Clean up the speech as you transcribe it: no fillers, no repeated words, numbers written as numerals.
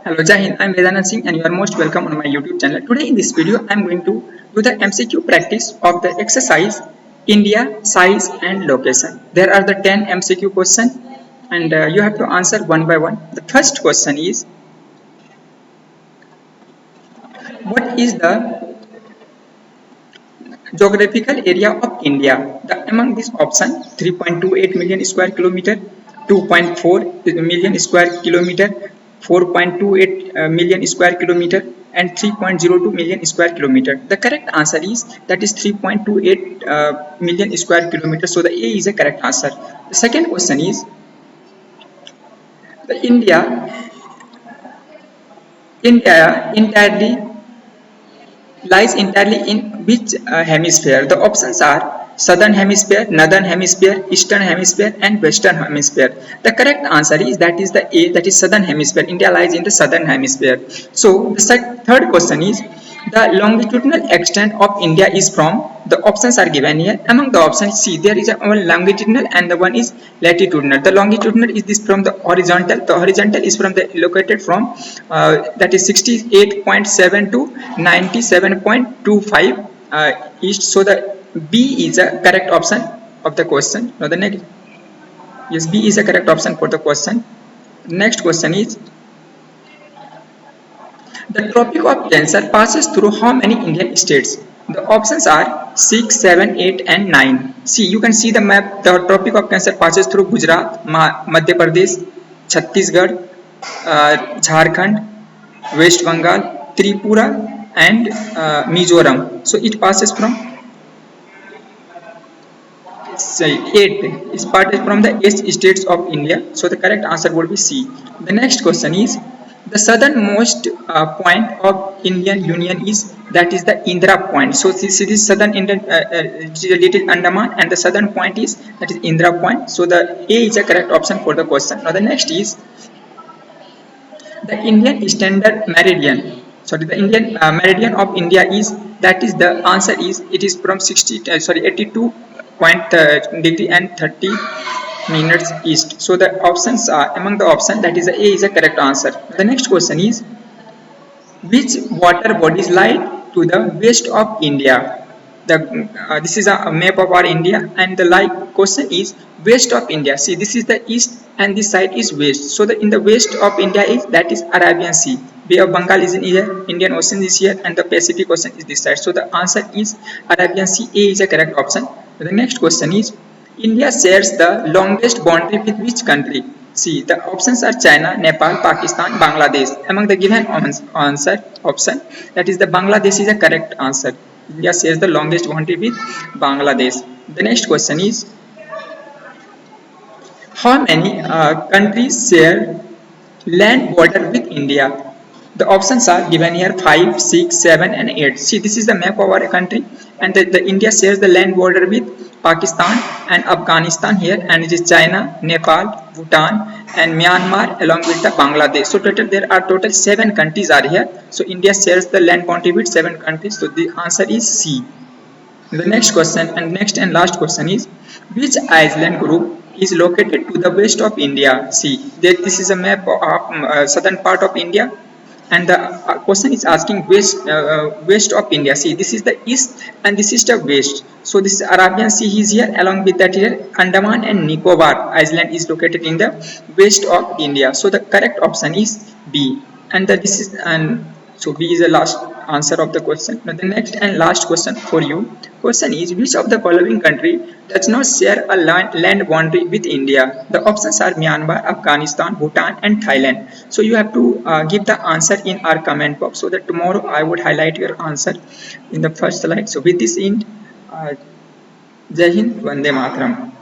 Hello, Jai Hind. I'm Vedana Singh and you are most welcome on my YouTube channel. Today in this video, I'm going to do the MCQ practice of the exercise India, size and location. There are the 10 MCQ questions and you have to answer one by one. The first question is, what is the geographical area of India? Among these options, 3.28 million square kilometer, 2.4 million square kilometer, 4.28 million square kilometer, and 3.02 million square kilometer. The correct answer is that is 3.28 million square kilometer. So the A is a correct answer. The second question is, the India lies entirely in which hemisphere? The options are southern hemisphere, northern hemisphere, eastern hemisphere, and western hemisphere. The correct answer is that is the A, that is southern hemisphere. India lies in the southern hemisphere. So the third question is, the longitudinal extent of India is from, the options are given here. Among the options, see, there is one longitudinal and the one is latitudinal. The longitudinal is this from the horizontal. The horizontal is from the located from that is 68.7 to 97.25 east. So the B is a correct option of the question. Now the next, yes, B is a correct option for the question. Next question is, the Tropic of Cancer passes through how many Indian states? The options are 6, 7, 8 and 9. See, you can see the map. The Tropic of Cancer passes through Gujarat, Madhya Pradesh, Chhattisgarh, Jharkhand, West Bengal, Tripura and Mizoram. So it passes from 8. It passes from the 8 states of India. So the correct answer would be C. The next question is, the southernmost point of Indian Union is, that is the Indira point. So this is southern Indian, it is a little Andaman, and the southern point is, that is Indira point. So the A is a correct option for the question. Now the next is, the Indian standard meridian. Sorry, the Indian meridian of India is, that is the answer is, it is from 82 point degree and 30 minutes east. So the options are, among the options, that is the A is a correct answer. The next question is, which water bodies lie to the west of India? This is a map of our India, and the question is west of India. See, this is the east and this side is west. So in the west of India is, that is Arabian Sea. Bay of Bengal is in here, Indian Ocean is here, and the Pacific Ocean is this side. So the answer is Arabian Sea. A is a correct option. The next question is, India shares the longest boundary with which country? See, the options are China, Nepal, Pakistan, Bangladesh. Among the given option, that is the Bangladesh is a correct answer. India shares the longest boundary with Bangladesh. The next question is, how many countries share land border with India? The options are given here: 5, 6, 7 and 8. See, this is the map of our country, and the India shares the land border with Pakistan and Afghanistan here, and it is China, Nepal, Bhutan and Myanmar along with the Bangladesh. So there are total 7 countries are here. So India shares the land boundary with 7 countries. So the answer is C. The next question and next and last question is, which island group is located to the west of India? See, this is a map of southern part of India, and the question is asking west of India. See, this is the east and this is the west. So this is Arabian Sea is here, along with that here Andaman and Nicobar Island is located in the west of India. So the correct option is B, and this is, and so B is the last answer of the question. Now the next and last question for you. Question is, which of the following country does not share a land boundary with India? The options are Myanmar, Afghanistan, Bhutan and Thailand. So you have to give the answer in our comment box, so that tomorrow I would highlight your answer in the first slide. So with this end, Jai Hind, Vande Mataram.